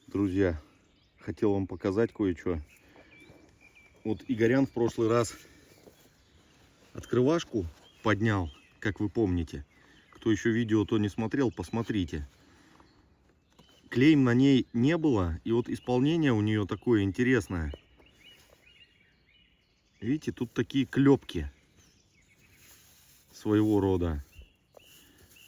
Друзья, хотел вам показать кое-что. Вот Игорян в прошлый раз открывашку поднял, как вы помните. Кто еще видео то не смотрел, посмотрите. Клейм на ней не было, и вот исполнение у нее такое интересное. Видите, тут такие клепки своего рода.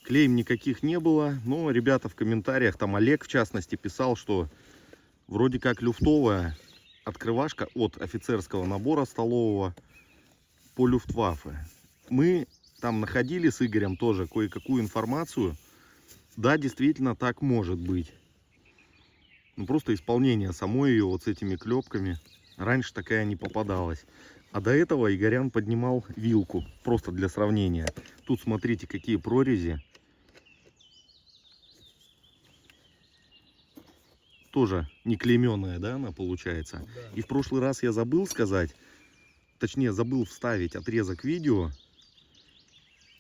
Клейм никаких не было, но ребята в комментариях, там Олег в частности, писал, что вроде как люфтовая открывашка от офицерского набора столового по Люфтваффе. Мы там находили с Игорем тоже кое-какую информацию. Да, действительно так может быть. Ну просто исполнение самой ее вот с этими клепками. Раньше такая не попадалась. А до этого Игорян поднимал вилку. Просто для сравнения. Тут смотрите, какие прорези. Тоже не клейменная, да, она получается. Да. И в прошлый раз я забыл сказать, точнее забыл вставить отрезок видео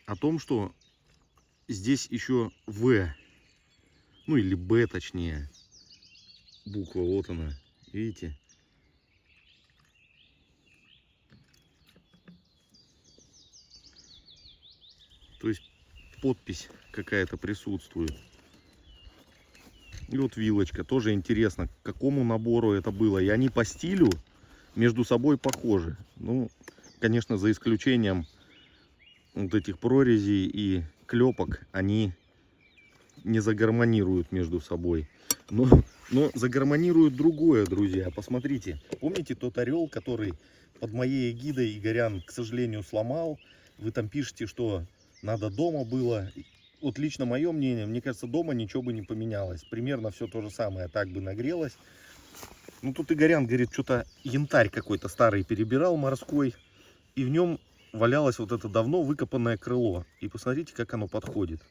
о том, что здесь еще В, ну или Б точнее, буква, вот она, видите? То есть подпись какая-то присутствует. И вот вилочка, тоже интересно, к какому набору это было. И они по стилю между собой похожи. Ну, конечно, за исключением вот этих прорезей и клепок, они не загармонируют между собой. Но загармонируют другое, друзья. Посмотрите, помните тот орел, который под моей эгидой Игорян, к сожалению, сломал? Вы там пишете, что надо дома было. Вот лично мое мнение, мне кажется, дома ничего бы не поменялось. Примерно все то же самое, так бы нагрелось. Ну тут Игорян говорит, что-то янтарь какой-то старый перебирал морской. И в нем валялось вот это давно выкопанное крыло. И посмотрите, как оно подходит.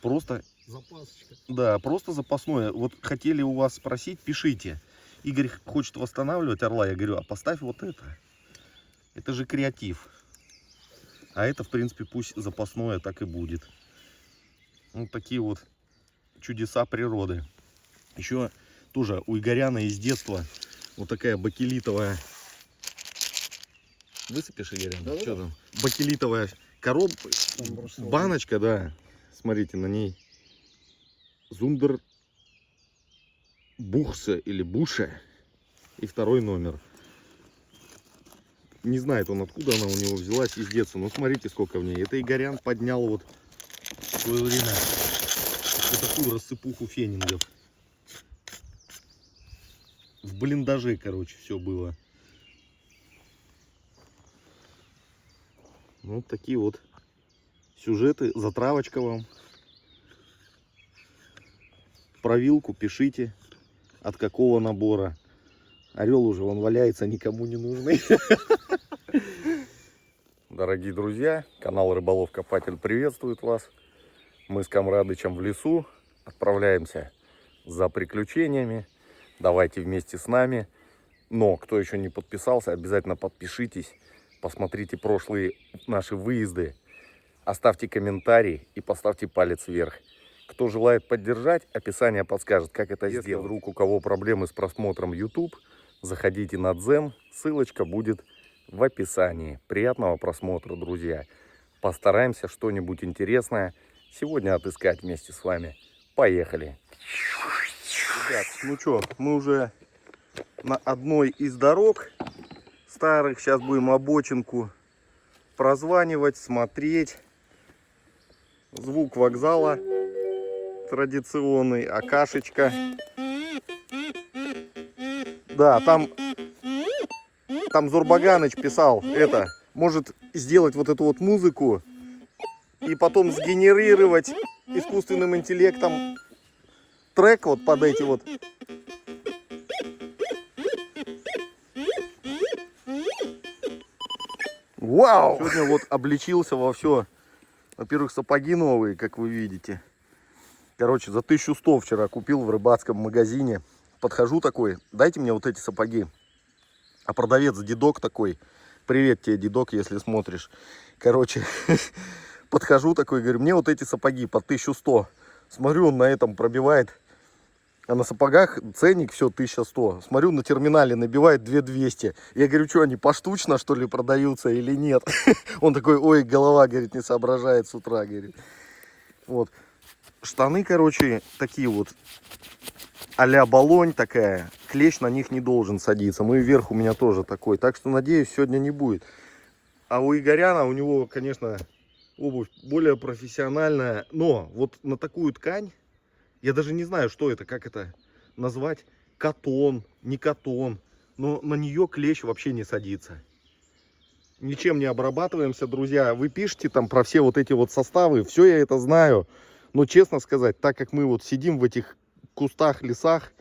Просто... Запасочка. Да, просто запасное. Вот хотели у вас спросить, пишите. Игорь хочет восстанавливать орла. Я говорю, а поставь вот это. Это же креатив. А это, в принципе, пусть запасное так и будет. Вот такие вот чудеса природы. Еще тоже у Игоряна из детства вот такая бакелитовая. Высыпешь, Игорян? Да, Что да. там? Бакелитовая коробка, баночка, да. Смотрите, на ней Зундер Бухсе или Буше. И второй номер. Не знает он, откуда она у него взялась из детства. Но смотрите, сколько в ней. Это Игорян поднял вот в свое время вот такую рассыпуху фенингов. В блиндаже, короче, все было. Вот такие вот сюжеты. Затравочка вам. Про вилку пишите, от какого набора. Орел уже он валяется, никому не нужный. Дорогие друзья, канал Рыболов Копатель приветствует вас. Мы с Камрадычем в лесу отправляемся за приключениями. Давайте вместе с нами. Но кто еще не подписался, обязательно подпишитесь. Посмотрите прошлые наши выезды. Оставьте комментарий и поставьте палец вверх. Кто желает поддержать, описание подскажет, как это сделать. Если вдруг у кого проблемы с просмотром YouTube, заходите на Дзен. Ссылочка будет в описании. Приятного просмотра, друзья. Постараемся что-нибудь интересное сегодня отыскать вместе с вами. Поехали. Ребят, ну что, мы уже на одной из дорог старых. Сейчас будем обочинку прозванивать, смотреть. Звук вокзала традиционный, акашечка. Да, там Зурбаганыч писал, это, может сделать вот эту вот музыку и потом сгенерировать искусственным интеллектом трек вот под эти вот. Вау! Сегодня вот облечился во все. Во-первых, сапоги новые, как вы видите. Короче, за 1100 вчера купил в рыбацком магазине. Подхожу такой, дайте мне вот эти сапоги. А продавец дедок такой, привет тебе, дедок, если смотришь. Короче, подхожу такой, говорю, мне вот эти сапоги по 1100. Смотрю, он на этом пробивает А на сапогах ценник все 1100. Смотрю, на терминале набивает 2200. Я говорю, что они поштучно, что ли, продаются или нет? Он такой, ой, голова, говорит, не соображает с утра, говорит. Вот. Штаны, короче, такие вот а-ля балонь такая. Клещ на них не должен садиться. Ну и верх у меня тоже такой. Так что, надеюсь, сегодня не будет. А у Игоряна, у него, конечно, обувь более профессиональная. Но вот на такую ткань, я даже не знаю, что это, как это назвать. Катон, не катон. Но на нее клещ вообще не садится. Ничем не обрабатываемся, друзья. Вы пишите там про все вот эти вот составы. Все я это знаю. Но честно сказать, так как мы вот сидим в этих кустах, лесах,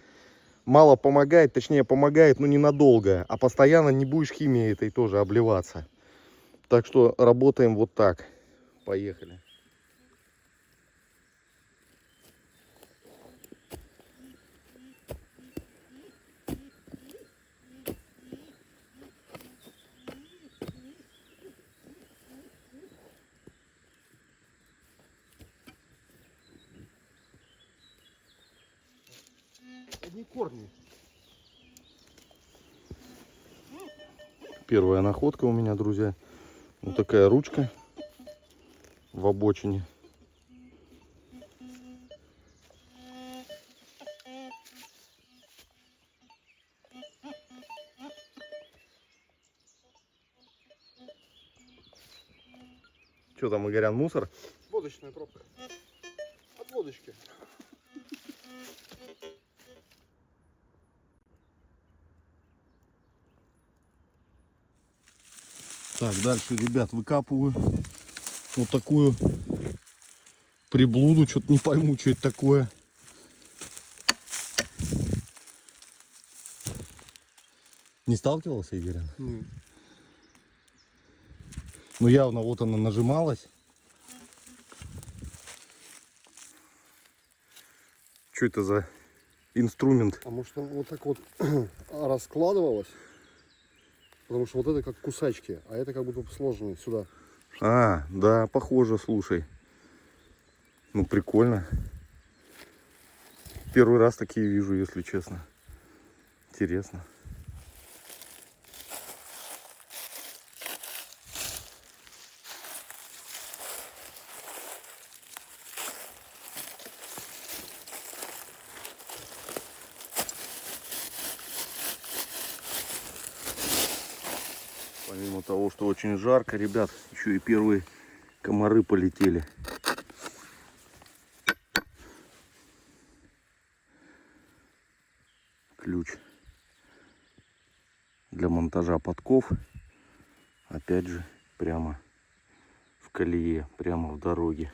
мало помогает. Точнее, помогает, но ненадолго. А постоянно не будешь химией этой тоже обливаться. Так что работаем вот так. Поехали. Одни корни. Первая находка у меня, друзья. Вот такая ручка в обочине. Что там, Игорян, мусор? Водочная пробка. От водочки. Так, дальше, ребят, выкапываю вот такую приблуду. Что-то не пойму, что это такое. Не сталкивался, Игорян? Ну, явно вот она нажималась. Что это за инструмент? А может она вот так вот раскладывалась? Потому что вот это как кусачки, а это как будто сложенные сюда. А, да, похоже, слушай. Ну, прикольно. Первый раз такие вижу, если честно. Интересно. Помимо того, что очень жарко, ребят, еще и первые комары полетели. Ключ для монтажа подков. Опять же, прямо в колее, прямо в дороге.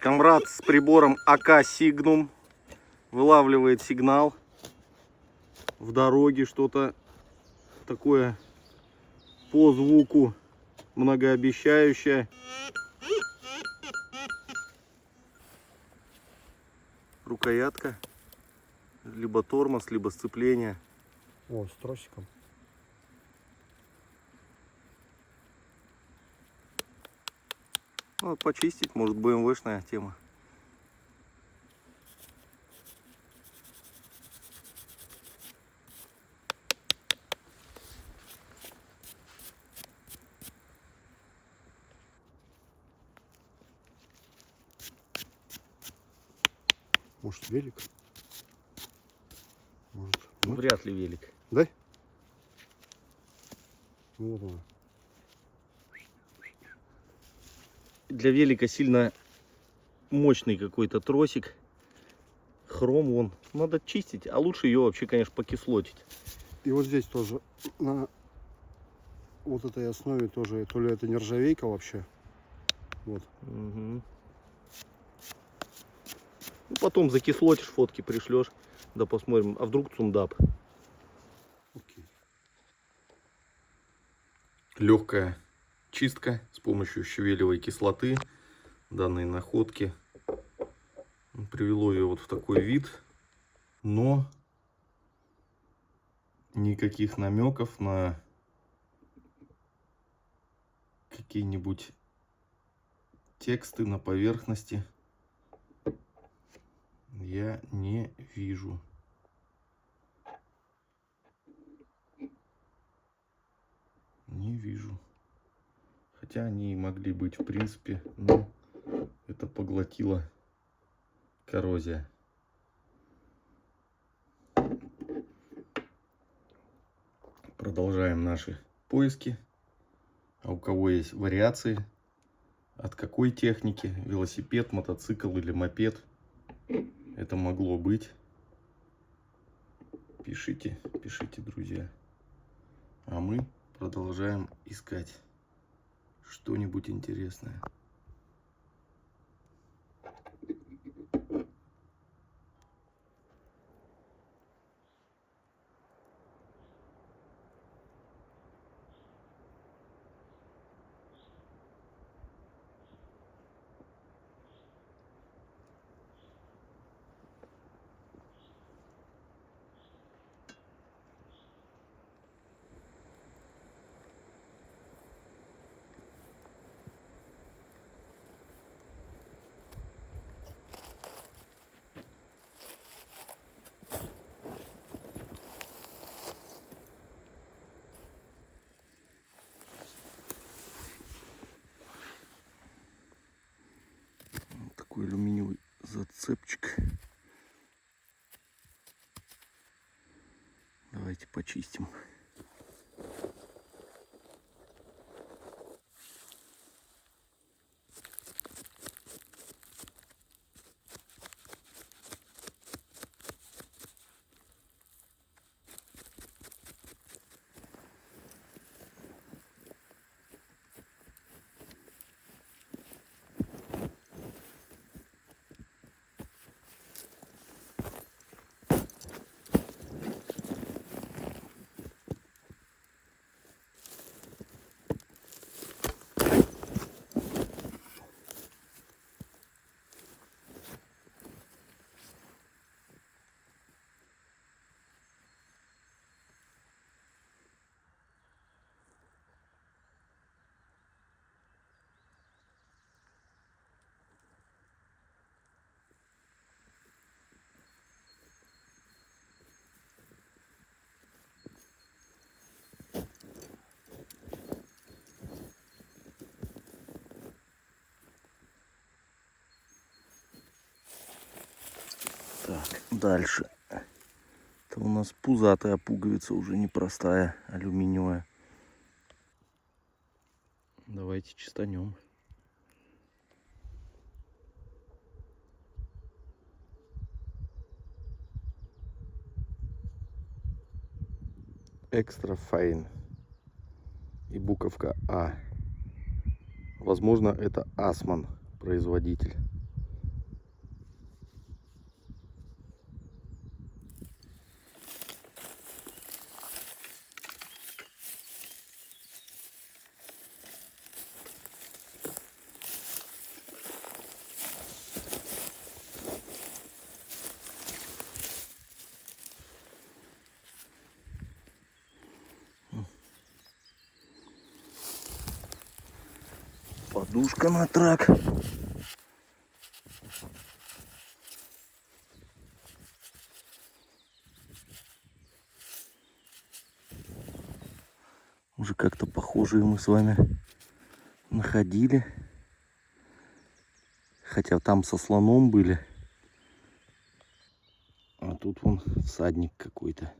Камрад с прибором АК Сигнум вылавливает сигнал в дороге, что-то такое по звуку многообещающее. Рукоятка, либо тормоз, либо сцепление. О, с тросиком. Ну, почистить, может, БМВшная тема. Может, велик? Может, Ну, вряд ли велик. да? Вот он. Для велика сильно мощный какой-то тросик. Хром вон. Надо чистить, а лучше ее вообще, конечно, покислотить. И вот здесь тоже на вот этой основе тоже, то ли это нержавейка вообще. Вот. Угу. Ну, потом закислотишь, фотки пришлешь, да посмотрим, а вдруг цундап. Окей. Легкая чистка с помощью щавелевой кислоты данной находки привело ее вот в такой вид, но никаких намеков на какие-нибудь тексты на поверхности я не вижу. Не вижу. Хотя они и могли быть, в принципе, но это поглотила коррозия. Продолжаем наши поиски. А у кого есть вариации, от какой техники, велосипед, мотоцикл или мопед это могло быть, пишите, пишите, друзья. А мы продолжаем искать что-нибудь интересное. Такой алюминиевый зацепчик. Давайте почистим. Так, дальше. Это у нас пузатая пуговица, уже непростая, алюминиевая. Давайте чистанем. Экстра файн. И буковка А. Возможно, это Асман, производитель. Подушка на трак. Уже как-то похожие мы с вами находили. Хотя там со слоном были. А тут вон всадник какой-то.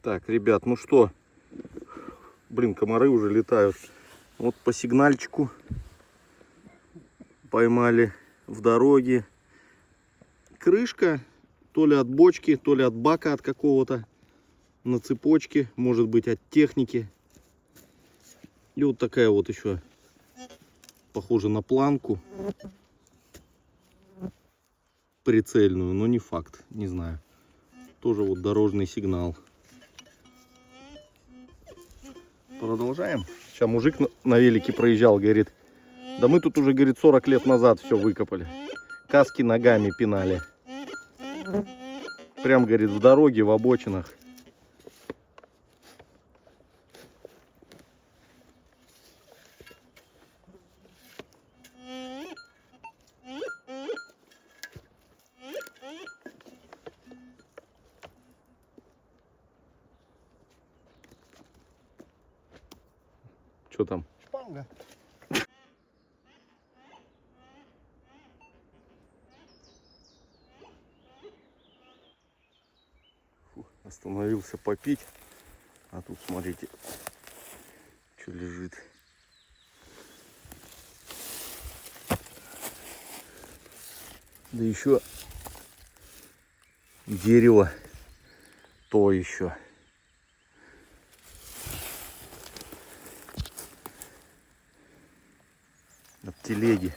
Так, ребят, ну что? Блин, комары уже летают. Вот по сигнальчику поймали в дороге. Крышка, то ли от бочки, то ли от бака от какого-то, на цепочке, может быть от техники. И вот такая вот еще, похожа на планку, прицельную, но не факт, не знаю. Тоже вот дорожный сигнал. Продолжаем. Сейчас мужик на велике проезжал, говорит, да мы тут уже, говорит, 40 лет назад все выкопали. Каски ногами пинали. Прям, говорит, в дороге, в обочинах. Что там? Шпанга. Остановился попить. А тут, смотрите, что лежит. Да еще дерево то еще. От телеги.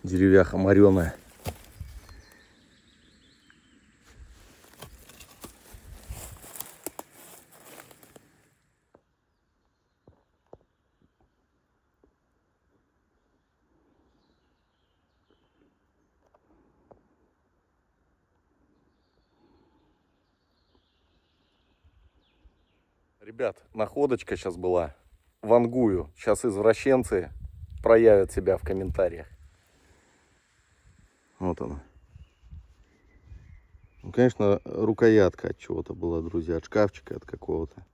Деревяха мореная. Ребят, находочка сейчас была. Вангую. Сейчас извращенцы проявят себя в комментариях. Вот она. Ну, конечно, рукоятка от чего-то была, друзья. От шкафчика, от какого-то.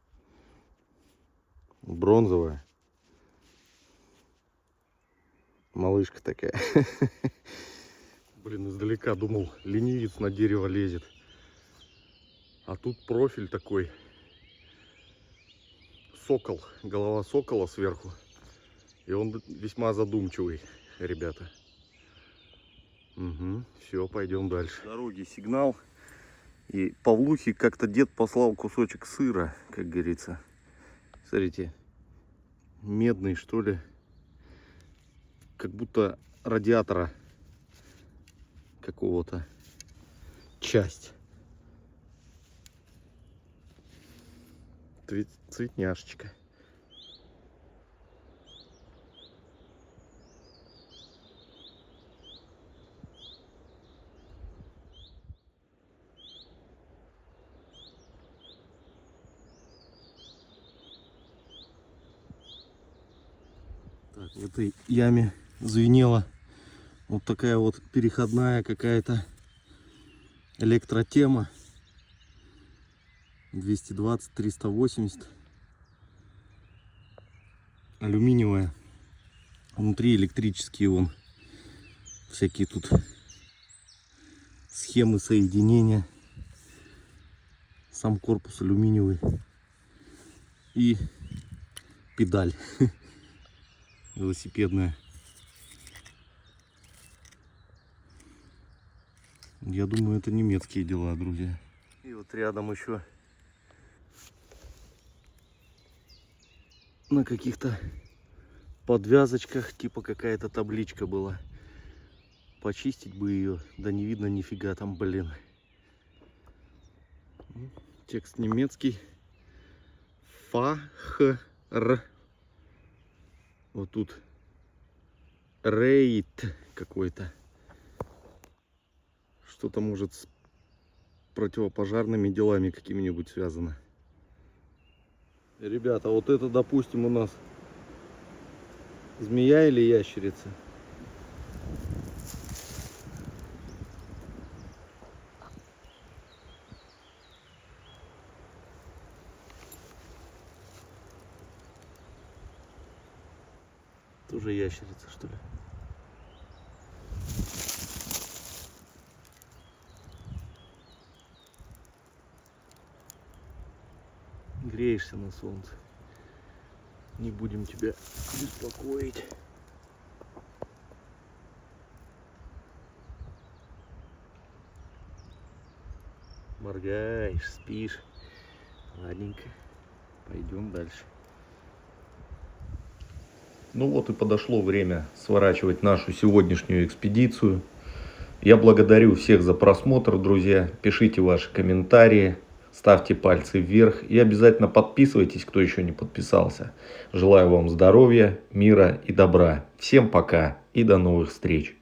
Бронзовая. Малышка такая. Блин, издалека думал, ленивец на дерево лезет. А тут профиль такой. Сокол. Голова сокола сверху. И он весьма задумчивый, ребята. Угу, все, пойдем дальше. Дороги сигнал. И Павлухе как-то дед послал кусочек сыра, как говорится. Смотрите, медный, что ли. Как будто радиатора какого-то часть. Цветняшечка. Так, в этой яме звенела вот такая вот переходная какая-то электротема. 220, 380. Алюминиевая. Внутри электрические вон. Всякие тут схемы соединения. Сам корпус алюминиевый. И педаль велосипедная. Я думаю, это немецкие дела, друзья. И вот рядом еще на каких-то подвязочках типа какая-то табличка была. Почистить бы ее, да не видно нифига там, блин. Текст немецкий. Фахр. Вот тут рейд какой-то. Что-то может с противопожарными делами какими-нибудь связано. Ребята, вот это, допустим, у нас змея или ящерица? Тоже ящерица, что ли? Греешься на солнце. Не будем тебя беспокоить. Моргаешь, спишь. Ладненько. Пойдем дальше. Ну вот и подошло время сворачивать нашу сегодняшнюю экспедицию. Я благодарю всех за просмотр, друзья. Пишите ваши комментарии, ставьте пальцы вверх и обязательно подписывайтесь, кто еще не подписался. Желаю вам здоровья, мира и добра. Всем пока и до новых встреч.